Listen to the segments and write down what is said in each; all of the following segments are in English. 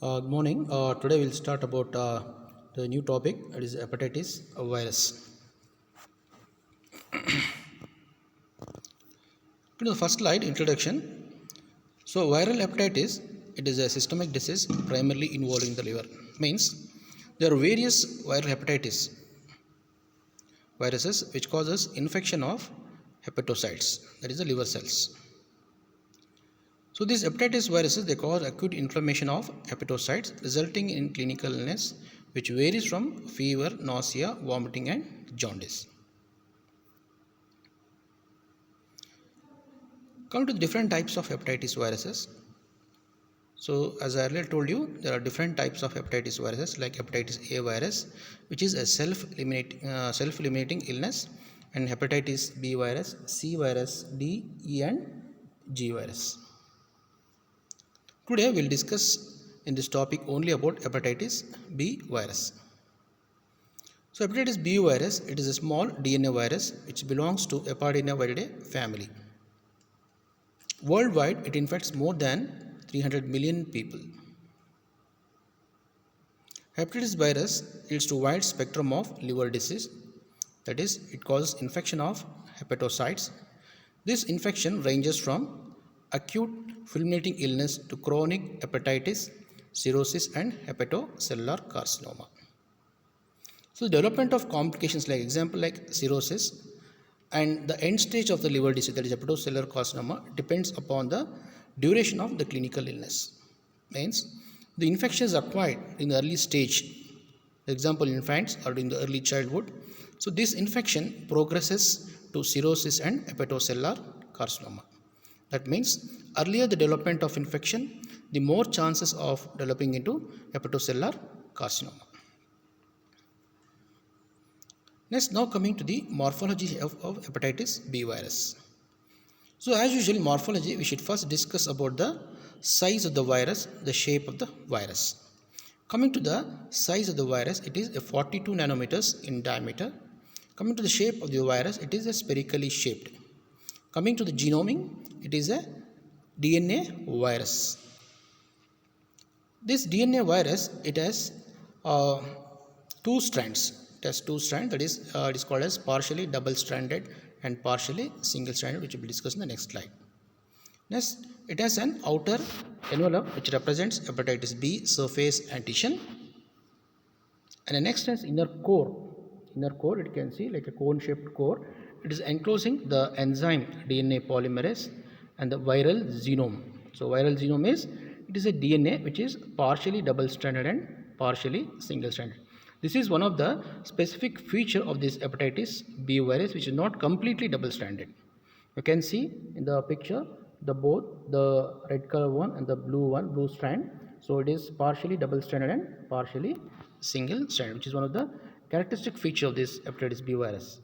Good morning. Today we'll start about the new topic, that is hepatitis virus. To the first slide, introduction. So viral hepatitis, it is a systemic disease primarily involving the liver. Means there are various viral hepatitis viruses which causes infection of hepatocytes, that is the liver cells. So these hepatitis viruses, they cause acute inflammation of hepatocytes resulting in clinical illness which varies from fever, nausea, vomiting and jaundice. Come to the different types of hepatitis viruses. So as I earlier told you, there are different types of hepatitis viruses like hepatitis A virus, which is a self-limiting illness, and hepatitis B virus, C virus, D, E and G virus. Today we will discuss in this topic only about hepatitis B virus. So hepatitis B virus, it is a small DNA virus which belongs to Hepatidinavidae family. Worldwide, it infects more than 300 million people. Hepatitis virus leads to wide spectrum of liver disease, that is, it causes infection of hepatocytes. This infection ranges from acute fulminating illness to chronic hepatitis, cirrhosis and hepatocellular carcinoma. So development of complications like example like cirrhosis and the end stage of the liver disease, that is hepatocellular carcinoma, depends upon the duration of the clinical illness. Means the infection is acquired in the early stage, example infants or in the early childhood. So this infection progresses to cirrhosis and hepatocellular carcinoma. That means earlier the development of infection, the more chances of developing into hepatocellular carcinoma. Next, now coming to the morphology of hepatitis B virus. So as usual morphology, we should first discuss about the size of the virus, the shape of the virus. Coming to the size of the virus, it is a 42 nanometers in diameter. Coming to the shape of the virus, it is a spherically shaped. Coming to the genomic, it is a DNA virus. This DNA virus, it has two strands. It has two strands, that is it is called as partially double stranded and partially single stranded, which will be discussed in the next slide. Next, it has an outer envelope which represents hepatitis B surface antigen, and the next has inner core. Inner core, it can see like a cone shaped core. It is enclosing the enzyme DNA polymerase and the viral genome. So viral genome is, it is a DNA which is partially double stranded and partially single stranded. This is one of the specific feature of this hepatitis B virus, which is not completely double stranded. You can see in the picture the both the red color one and the blue strand. So it is partially double stranded and partially single stranded, which is one of the characteristic feature of this hepatitis B virus.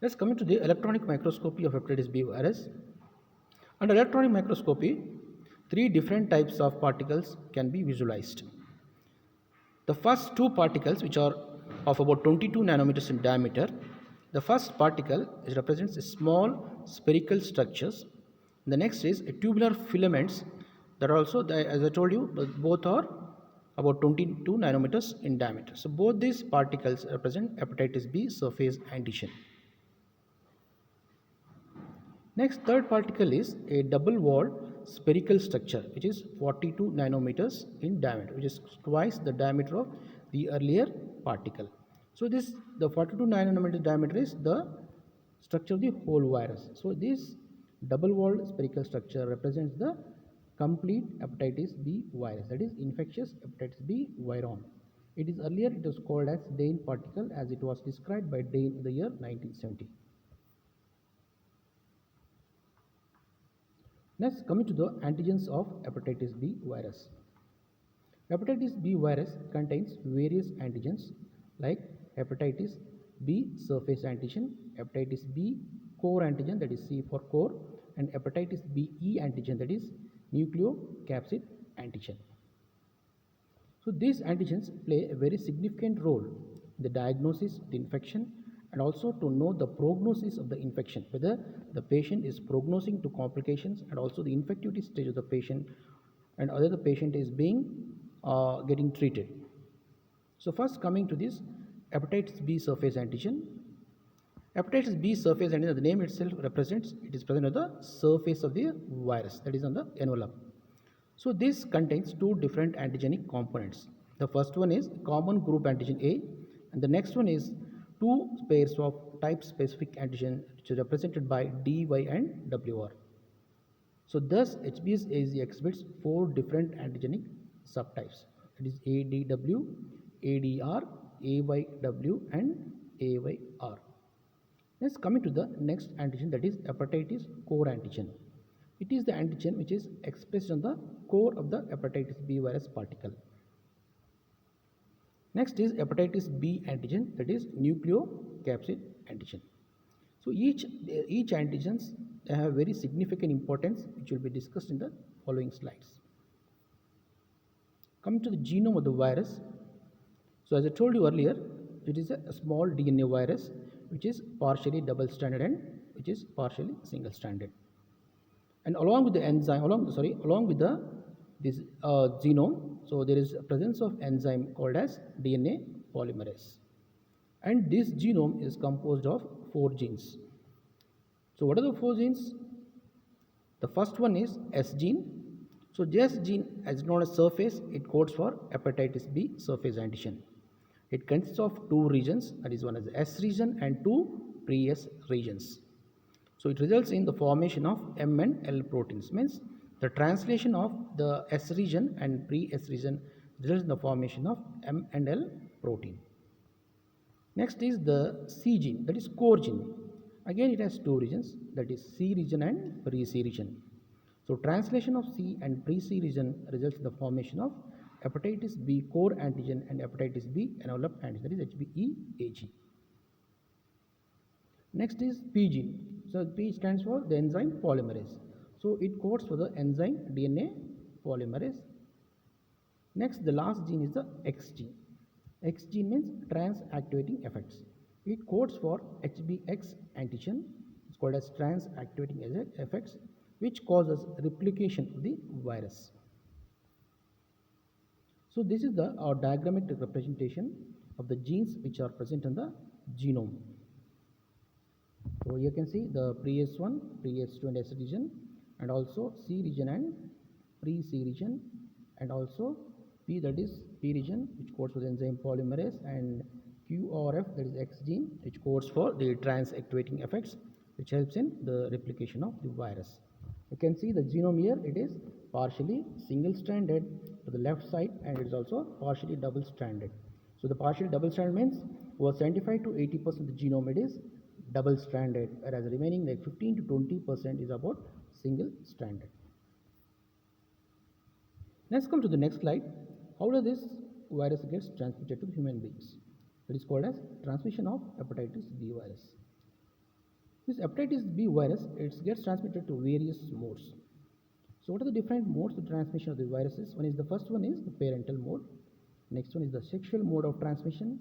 Let's come into the electronic microscopy of hepatitis B virus. Under electronic microscopy, three different types of particles can be visualized. The first two particles, which are of about 22 nanometers in diameter, the first particle represents a small spherical structures. The next is a tubular filaments that are also, as I told you, both are about 22 nanometers in diameter. So both these particles represent hepatitis B surface antigen. Next, third particle is a double-walled spherical structure which is 42 nanometers in diameter, which is twice the diameter of the earlier particle. So this, the 42 nanometer diameter is the structure of the whole virus. So this double-walled spherical structure represents the complete hepatitis B virus, that is infectious hepatitis B viron. It is earlier, it was called as Dane particle, as it was described by Dane in the year 1970. Next, coming to the antigens of hepatitis B virus. Hepatitis B virus contains various antigens like hepatitis B surface antigen, hepatitis B core antigen, that is C for core, and hepatitis B E antigen, that is nucleocapsid antigen. So these antigens play a very significant role in the diagnosis of the infection and also to know the prognosis of the infection, whether the patient is prognosing to complications and also the infectivity stage of the patient and other the patient is being getting treated. So first coming to this hepatitis B surface antigen. Hepatitis B surface antigen, the name itself represents, it is present on the surface of the virus, that is on the envelope. So this contains two different antigenic components. The first one is common group antigen A, and the next one is two pairs of type specific antigen which is represented by DY and WR. So thus HBsAg exhibits four different antigenic subtypes, that is ADW, ADR, AYW and AYR. Next, coming to the next antigen, that is hepatitis core antigen. It is the antigen which is expressed on the core of the hepatitis B virus particle. Next is hepatitis B antigen, that is nucleocapsid antigen. So each antigens have very significant importance, which will be discussed in the following slides. Coming to the genome of the virus. So as I told you earlier, it is a small DNA virus which is partially double stranded and which is partially single stranded. And along with the enzyme, along with this genome, so there is a presence of enzyme called as DNA polymerase. And this genome is composed of 4 genes. So what are the 4 genes? The first one is S gene. So this gene, as known as surface, it codes for hepatitis B surface antigen. It consists of 2 regions, that is one as the S region and 2 pre-S regions. So it results in the formation of M and L proteins, means the translation of the S region and pre-S region results in the formation of M and L protein. Next is the C gene, that is core gene. Again it has 2 regions, that is C region and pre-C region. So translation of C and pre-C region results in the formation of hepatitis B core antigen and hepatitis B envelope antigen, that is HBeAg. Next is P gene. So P stands for the enzyme polymerase. So it codes for the enzyme DNA polymerase. Next, the last gene is the X gene. X gene means trans-activating effects. It codes for HBx antigen. It's called as trans-activating effects, which causes replication of the virus. So this is the diagrammatic representation of the genes which are present in the genome. So you can see the pre-S1, pre-S2 and S region, and also C region and pre-C region, and also P, that is P region, which codes for the enzyme polymerase, and QRF, that is X gene, which codes for the trans-activating effects, which helps in the replication of the virus. You can see the genome here, it is partially single-stranded to the left side, and it is also partially double-stranded. So the partially double-stranded means over 75 to 80% of the genome it is double-stranded, whereas the remaining like 15 to 20% is about single-stranded. Let's come to the next slide. How does this virus gets transmitted to human beings? It is called as transmission of hepatitis B virus. This hepatitis B virus, it gets transmitted to various modes. So what are the different modes of transmission of the viruses? The first one is the parental mode. Next one is the sexual mode of transmission,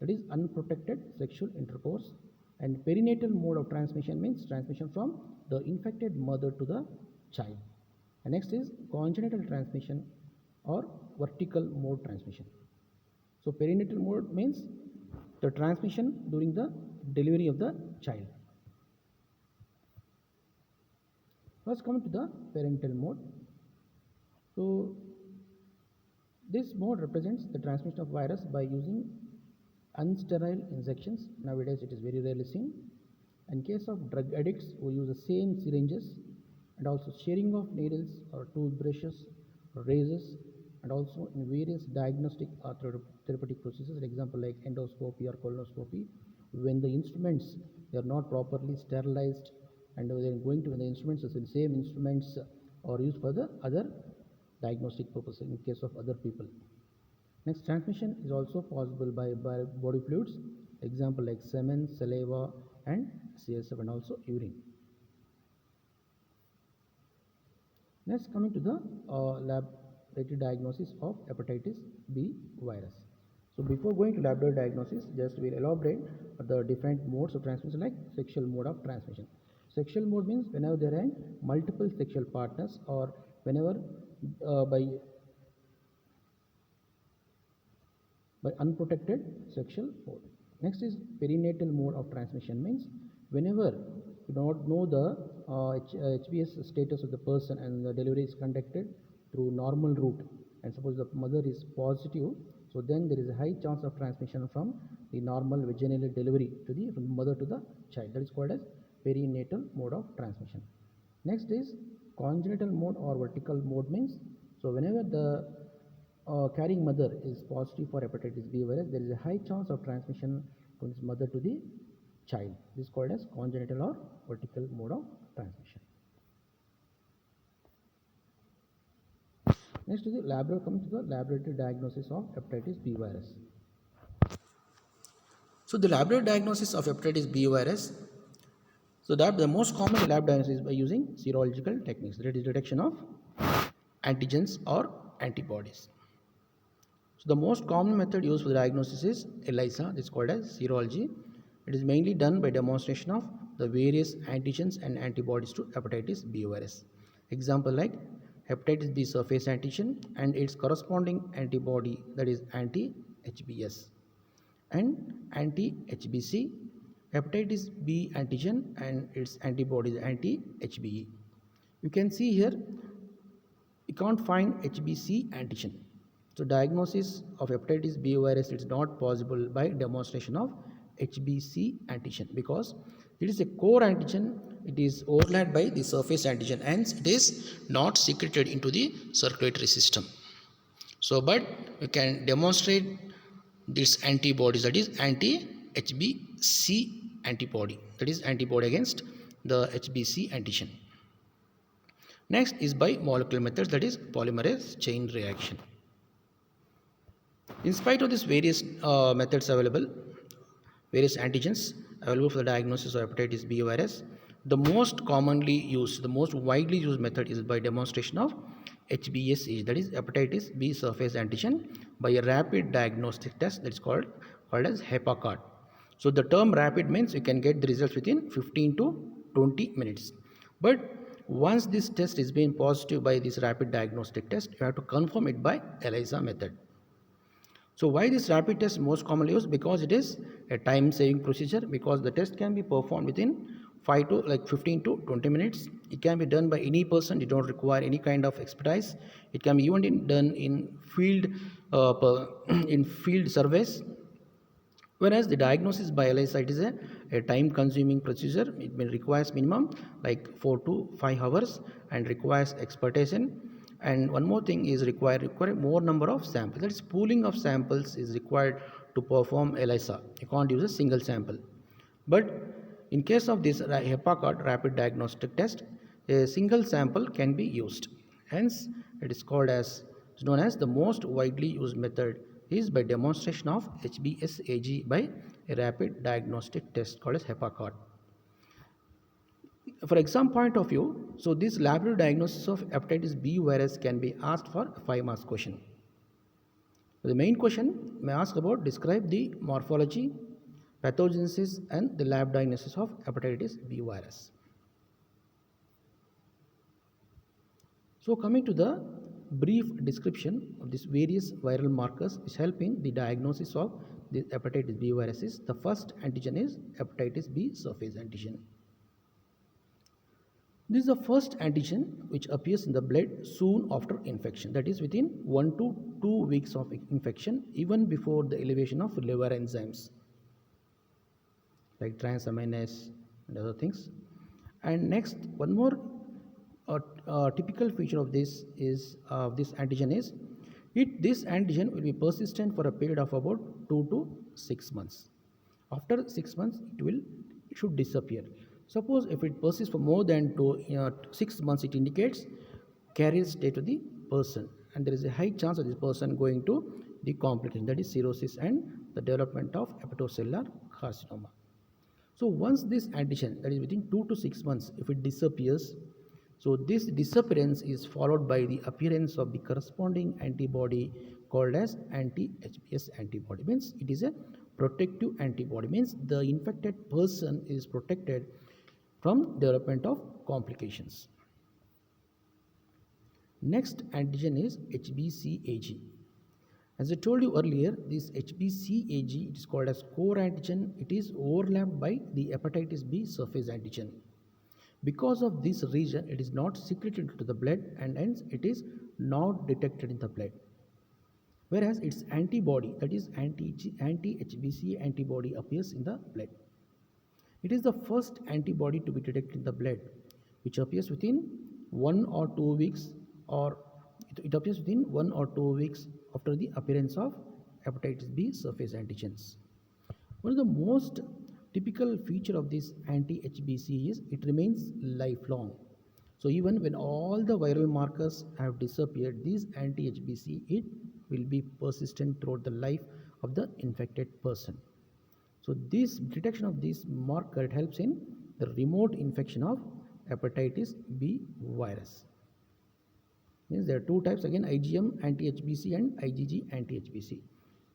that is unprotected sexual intercourse. And perinatal mode of transmission means transmission from the infected mother to the child. And next is congenital transmission or vertical mode transmission. So perinatal mode means the transmission during the delivery of the child. First coming to the parental mode. So this mode represents the transmission of virus by using unsterile injections. Nowadays it is very rarely seen. In case of drug addicts who use the same syringes, and also sharing of needles or toothbrushes or razors, and also in various diagnostic or therapeutic procedures, for example like endoscopy or colonoscopy, when the instruments they are not properly sterilized, and they are going to, when the instruments, the same instruments are used for the other diagnostic purposes in case of other people. Next, transmission is also possible by body fluids, example like semen, saliva and CSF, and also urine. Next, coming to the laboratory diagnosis of hepatitis B virus. So before going to laboratory diagnosis, just we'll elaborate the different modes of transmission, like sexual mode of transmission. Sexual mode means whenever there are multiple sexual partners, or whenever by unprotected sexual mode. Next is perinatal mode of transmission, means whenever you do not know the HBS status of the person and the delivery is conducted through normal route, and suppose the mother is positive, so then there is a high chance of transmission from the normal vaginal delivery to the from the mother to the child. That is called as perinatal mode of transmission. Next is congenital mode or vertical mode, means so whenever the carrying mother is positive for hepatitis B virus, there is a high chance of transmission from this mother to the child. This is called as congenital or vertical mode of transmission. Next is comes to the laboratory diagnosis of hepatitis B virus. So the laboratory diagnosis of hepatitis B virus, so that the most common lab diagnosis is by using serological techniques, that is detection of antigens or antibodies. So the most common method used for the diagnosis is ELISA. This is called as serology. It is mainly done by demonstration of the various antigens and antibodies to hepatitis B virus. Example like hepatitis B surface antigen and its corresponding antibody, that is anti-HBs, and anti-HBc, hepatitis B antigen and its antibodies anti-HBe. You can see here you can't find HBc antigen. So diagnosis of hepatitis B virus is not possible by demonstration of HBc antigen, because it is a core antigen, it is overlapped by the surface antigen, hence it is not secreted into the circulatory system. So but we can demonstrate this antibodies, that is anti-HBc antibody, that is antibody against the HBc antigen. Next is by molecular methods, that is polymerase chain reaction. In spite of these various methods available, various antigens available for the diagnosis of hepatitis B virus, the most commonly used, the most widely used method is by demonstration of HBsAg, that is hepatitis B surface antigen, by a rapid diagnostic test that is called as HEPA-CART. So the term rapid means you can get the results within 15 to 20 minutes. But once this test is being positive by this rapid diagnostic test, you have to confirm it by ELISA method. So why this rapid test is most commonly used? Because it is a time saving procedure, because the test can be performed within 15 to 20 minutes. It can be done by any person, it don't require any kind of expertise. It can be even done in field in field surveys. Whereas the diagnosis by ELISA, it is a time consuming procedure. It requires minimum like 4 to 5 hours and requires expertise. And one more thing is require more number of samples. That is, pooling of samples is required to perform ELISA. You can't use a single sample. But in case of this HEPA-CART rapid diagnostic test, a single sample can be used. Hence, it is known as the most widely used method is by demonstration of HBsAg by a rapid diagnostic test called as HEPA-CART. For exam point of view, so this laboratory diagnosis of hepatitis B virus can be asked for 5 marks question. The main question may ask about describe the morphology, pathogenesis and the lab diagnosis of hepatitis B virus. So coming to the brief description of these various viral markers which help in the diagnosis of the hepatitis B viruses. The first antigen is hepatitis B surface antigen. This is the first antigen which appears in the blood soon after infection, that is within 1 to 2 weeks of infection, even before the elevation of liver enzymes like transaminase and other things. And next, one more typical feature of this is this antigen is this antigen will be persistent for a period of about 2 to 6 months. After 6 months, it should disappear. Suppose if it persists for more than 6 months, it indicates carrier state of the person, and there is a high chance of this person going to the complication, that is cirrhosis and the development of hepatocellular carcinoma. So once this antigen, that is within 2 to 6 months, if it disappears, so this disappearance is followed by the appearance of the corresponding antibody called as anti-HBs antibody. Means it is a protective antibody, means the infected person is protected from development of complications. Next antigen is HBsAg. As I told you earlier, this HBsAg, it is called as core antigen. It is overlapped by the hepatitis B surface antigen. Because of this region, it is not secreted to the blood and hence it is not detected in the blood. Whereas its antibody, that is anti-HBc antibody, appears in the blood. It is the first antibody to be detected in the blood, which appears within 1 or 2 weeks, or it appears within 1 or 2 weeks after the appearance of hepatitis B surface antigens. One of the most typical feature of this anti-HBc is it remains lifelong. So even when all the viral markers have disappeared, this anti-HBc, it will be persistent throughout the life of the infected person. So this detection of this marker, it helps in the remote infection of hepatitis B virus. Means there are two types again, IgM anti-HBc and IgG anti-HBc.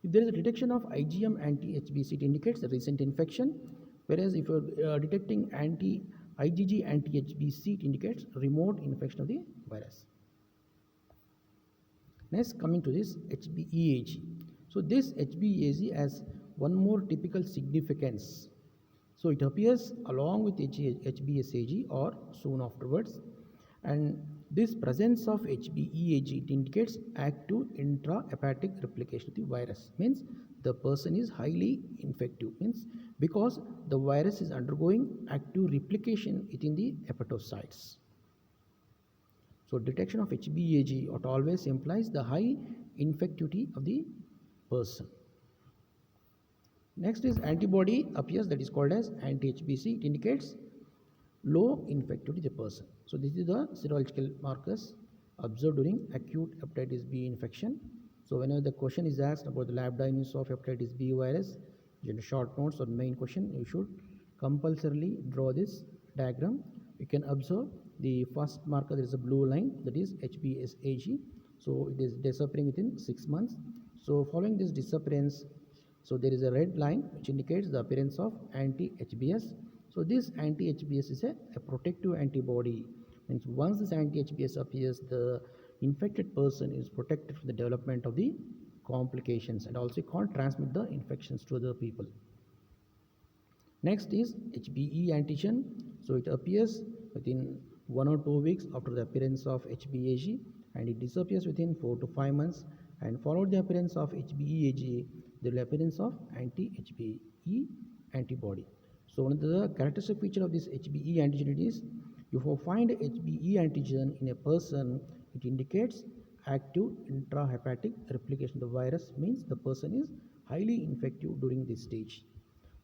If there is a detection of IgM anti-HBc, it indicates a recent infection, whereas if you are detecting IgG anti-HBc, it indicates remote infection of the virus. Next, coming to this HBeAg. So this HBeAg has one more typical significance. So it appears along with HBsAg or soon afterwards, and this presence of HBeAg, it indicates active intrahepatic replication of the virus. Means the person is highly infective, means because the virus is undergoing active replication within the hepatocytes. So detection of HBeAg, it always implies the high infectivity of the person. Next is antibody appears, that is called as anti-HBc. It indicates low infectivity of the person. So this is the serological markers observed during acute hepatitis B infection. So whenever the question is asked about the lab diagnosis of hepatitis B virus, in short notes or main question, you should compulsorily draw this diagram. You can observe the first marker, there is a blue line, that is HBsAg. So it is disappearing within 6 months. So following this disappearance, so there is a red line which indicates the appearance of anti-HBs. So this anti-HBs is a protective antibody. Means once this anti-HBs appears, the infected person is protected from the development of the complications and also can't transmit the infections to other people. Next is HBe antigen. So it appears within 1 or 2 weeks after the appearance of HBeAg, and it disappears within 4 to 5 months. And followed the appearance of HBeAg, there will be appearance of anti-HBe antibody. So one of the characteristic feature of this HBe antigen is, if you find HBe antigen in a person, it indicates active intrahepatic replication of the virus, means the person is highly infective during this stage.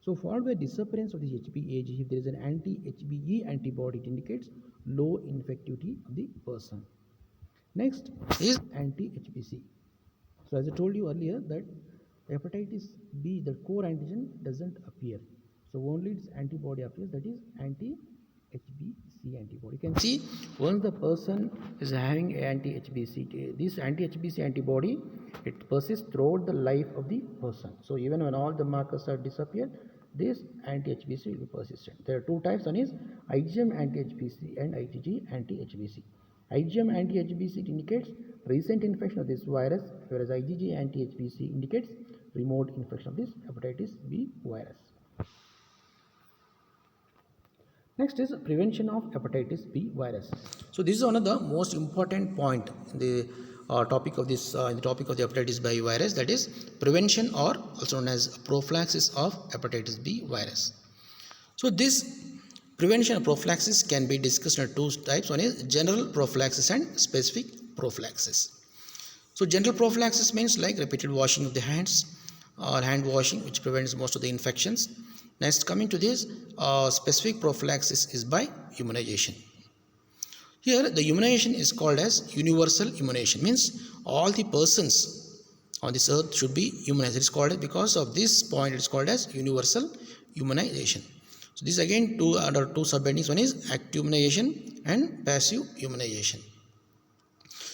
So followed by disappearance of the HBeAg, if there is an anti-HBe antibody, it indicates low infectivity of the person. Next is anti-HBc. So as I told you earlier that hepatitis B, the core antigen doesn't appear. So only its antibody appears, that is anti-HBc antibody. You can see once the person is having anti-HBc, this anti-HBc antibody, it persists throughout the life of the person. So even when all the markers are disappeared, this anti-HBc will be persistent. There are two types. One is IgM anti-HBc and IgG anti-HBc. IgM anti-HBc indicates recent infection of this virus, whereas IgG anti-HBc indicates remote infection of this hepatitis B virus. Next is prevention of hepatitis B virus. So this is one of the most important point in the topic of this in the topic of the hepatitis B virus, that is prevention, or also known as prophylaxis of hepatitis B virus. So this prevention and prophylaxis can be discussed in two types. One is general prophylaxis and specific prophylaxis. So general prophylaxis means like repeated washing of the hands or hand washing, which prevents most of the infections. Next, coming to this, specific prophylaxis is by immunization. Here the immunization is called as universal immunization, means all the persons on this earth should be immunized. It is called, because of this point, it is called as universal immunization. So this again under two subheadings. One is active immunization and passive immunization.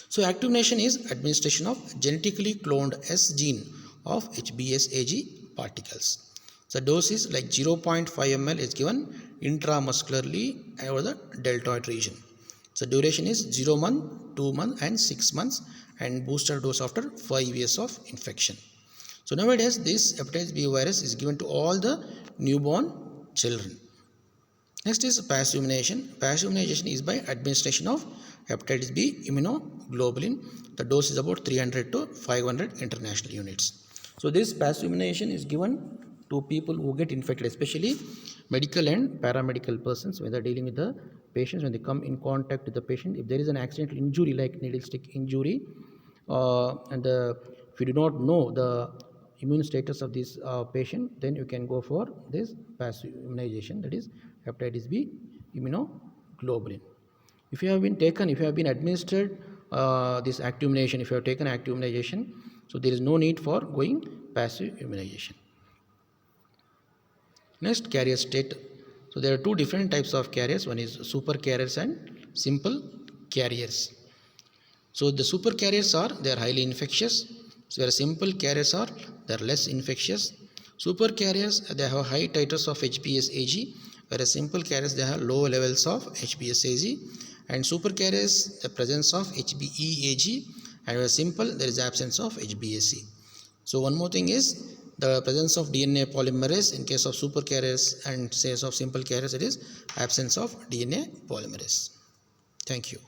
So active immunization is administration of genetically cloned S gene of HBsAg particles. So dose is like 0.5 ml is given intramuscularly over the deltoid region. So duration is 0 month 2 months and 6 months, and booster dose after 5 years of infection. So nowadays this hepatitis B virus is given to all the newborn children. Next is passive immunization. Passive immunization is by administration of hepatitis B immunoglobulin. The dose is about 300 to 500 international units. So this passive immunization is given to people who get infected, especially medical and paramedical persons when they are dealing with the patients, when they come in contact with the patient. If there is an accidental injury like needle stick injury, if you do not know the immune status of this patient, then you can go for this passive immunization, that is hepatitis B immunoglobulin. If you have been administered this active immunization, if you have taken active immunization, so there is no need for going passive immunization. Next, carrier state. So there are two different types of carriers. One is super carriers and simple carriers. So the super carriers they are highly infectious. So whereas simple carriers they are less infectious. Super carriers, they have high titers of HBsAg, whereas simple carriers, they have low levels of HBsAg. And super carriers, the presence of HBeAg, and whereas simple, there is absence of HBsA. So one more thing is the presence of DNA polymerase in case of super carriers, and case of simple carriers, it is absence of DNA polymerase. Thank you.